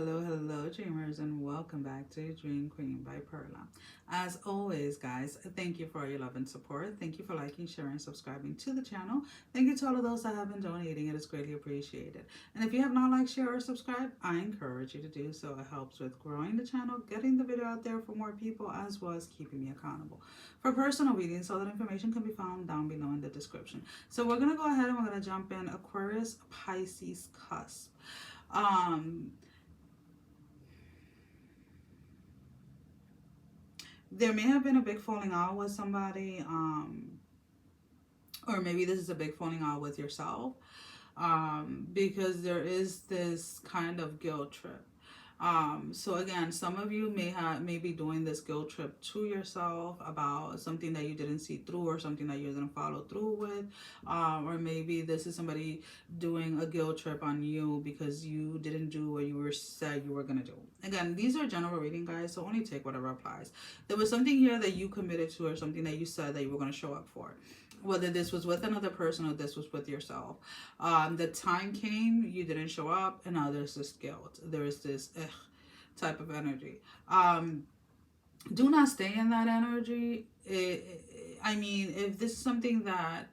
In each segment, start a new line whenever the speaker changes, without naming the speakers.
hello, dreamers, and welcome back to Dream Queen by Perla. As always, guys, thank you for your love and support. Thank you for liking, sharing, subscribing to the channel. Thank you to all of those that have been donating. It is greatly appreciated. And if you have not liked, share, or subscribed, I encourage you to do so. It helps with growing the channel, getting the video out there for more people, as well as keeping me accountable. For personal readings, all that information can be found down below in the description. So we're going to go ahead and we're going to jump in Aquarius Pisces Cusp. There may have been a big falling out with somebody, or maybe this is a big falling out with yourself, because there is this kind of guilt trip. So again, some of you may be doing this guilt trip to yourself about something that you didn't see through or something that you didn't follow through with, or maybe this is somebody doing a guilt trip on you because you didn't do what you were said you were gonna do. Again, these are general reading, guys, so only take whatever applies. There was something here that you committed to or something that you said that you were gonna show up for. Whether this was with another person or this was with yourself. The time came, you didn't show up, and now there's this guilt. There is this type of energy. Do not stay in that energy. I mean, if this is something that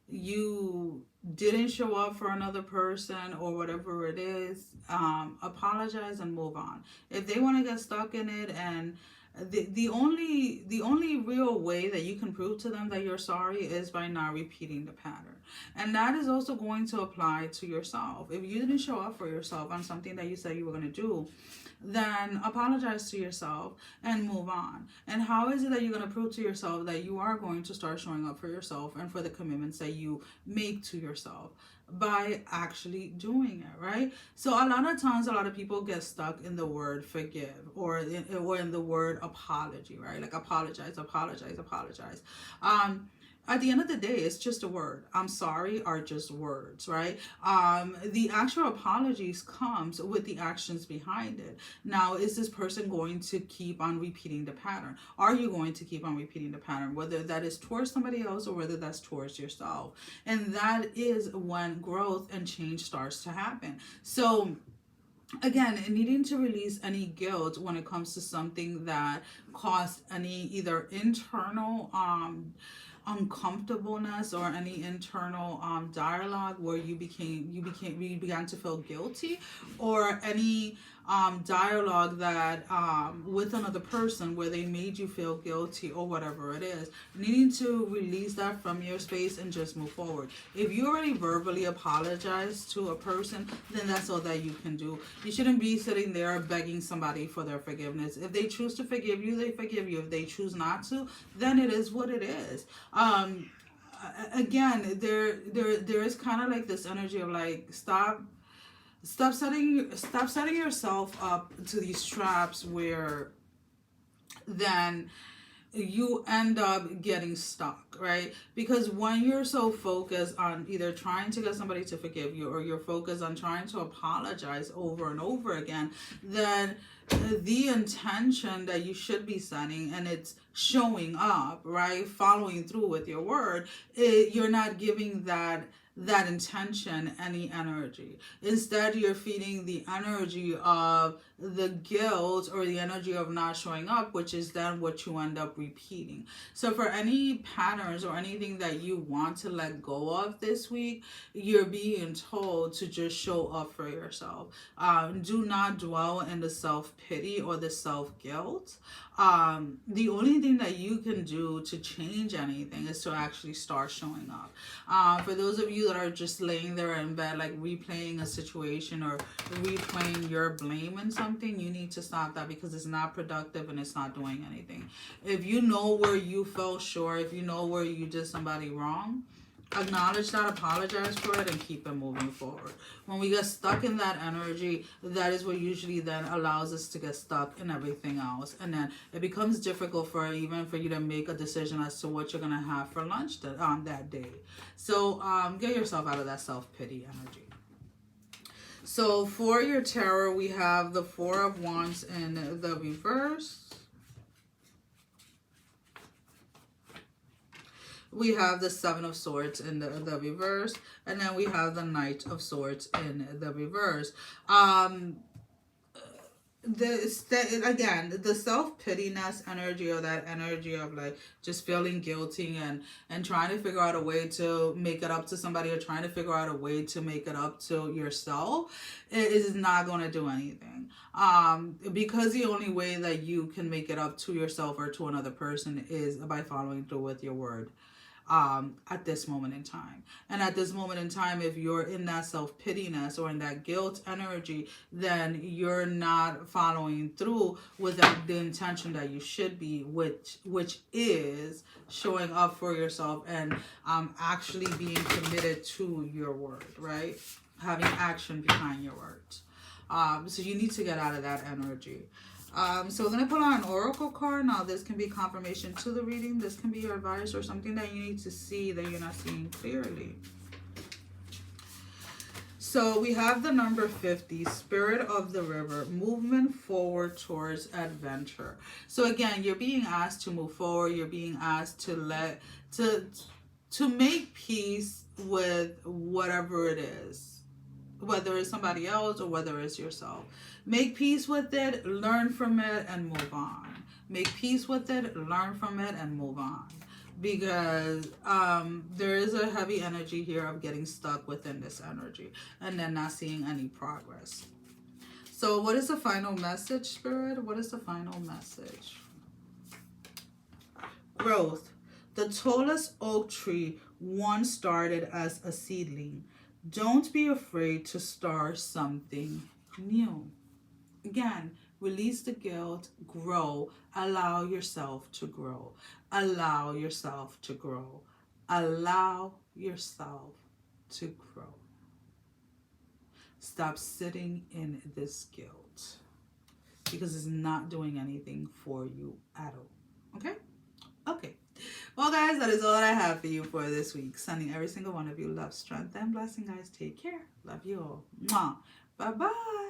you didn't show up for another person or whatever it is, apologize and move on. If they want to get stuck in it, and the only real way that you can prove to them that you're sorry is by not repeating the pattern. And that is also going to apply to yourself. If you didn't show up for yourself on something that you said you were going to do, then apologize to yourself and move on. And how is it that you're going to prove to yourself that you are going to start showing up for yourself and for the commitments that you make to yourself? By actually doing it, right? So a lot of times, a lot of people get stuck in the word forgive or in the word apology, right? Like apologize. At the end of the day, it's just a word. I'm sorry are just words, right? The actual apologies comes with the actions behind it. Now, is this person going to keep on repeating the pattern? Are you going to keep on repeating the pattern? Whether that is towards somebody else or whether that's towards yourself. And that is when growth and change starts to happen. So again, needing to release any guilt when it comes to something that caused any either internal uncomfortableness or any internal dialogue where you began to feel guilty, or any dialogue that with another person where they made you feel guilty or whatever it is, needing to release that from your space and just move forward. If you already verbally apologize to a person, then that's all that you can do. You shouldn't be sitting there begging somebody for their forgiveness. If they choose to forgive you, they forgive you. If they choose not to, then it is what it is. Again, there is kind of like this energy of like, stop setting yourself up to these traps where then you end up getting stuck, right? Because when you're so focused on either trying to get somebody to forgive you or you're focused on trying to apologize over and over again, then the intention that you should be setting, and it's showing up, right? Following through with your word, you're not giving that intention any energy. Instead, you're feeding the energy of the guilt or the energy of not showing up, which is then what you end up repeating. So for any patterns or anything that you want to let go of this week, you're being told to just show up for yourself. Do not dwell in the self-pity or the self-guilt. The only thing that you can do to change anything is to actually start showing up. For those of you that are just laying there in bed, like replaying a situation or replaying your blame in something, you need to stop that, because it's not productive and it's not doing anything. If you know where you fell short, if you know where you did somebody wrong, acknowledge that, apologize for it, and keep it moving forward. When we get stuck in that energy, that is what usually then allows us to get stuck in everything else. And then it becomes difficult for you to make a decision as to what you're going to have for lunch that day. So get yourself out of that self-pity energy. So for your tarot, we have the Four of Wands in the reverse. We have the Seven of Swords in the reverse. And then we have the Knight of Swords in the reverse. Again, the self-pityness energy, or that energy of like just feeling guilty and trying to figure out a way to make it up to somebody, or trying to figure out a way to make it up to yourself, it is not going to do anything. Because the only way that you can make it up to yourself or to another person is by following through with your word, at this moment in time. And at this moment in time, if you're in that self-pityness or in that guilt energy, then you're not following through with the intention that you should be, which is showing up for yourself and actually being committed to your word, right? Having action behind your words. So you need to get out of that energy. So we're going to pull out an oracle card. Now, this can be confirmation to the reading. This can be your advice or something that you need to see that you're not seeing clearly. So we have the number 50, Spirit of the River, movement forward towards adventure. So again, you're being asked to move forward. You're being asked to make peace with whatever it is, whether it's somebody else or whether it's yourself. Make peace with it, learn from it, and move on. Make peace with it, learn from it, and move on. Because there is a heavy energy here of getting stuck within this energy and then not seeing any progress. So what is the final message, Spirit? What is the final message? Growth. The tallest oak tree once started as a seedling. Don't be afraid to start something new. Again, release the guilt, grow, allow yourself to grow. Allow yourself to grow. Allow yourself to grow. Stop sitting in this guilt because it's not doing anything for you at all. Okay? Okay. Well, guys, that is all I have for you for this week. Sending every single one of you love, strength, and blessing, guys. Take care. Love you all. Mwah. Bye-bye.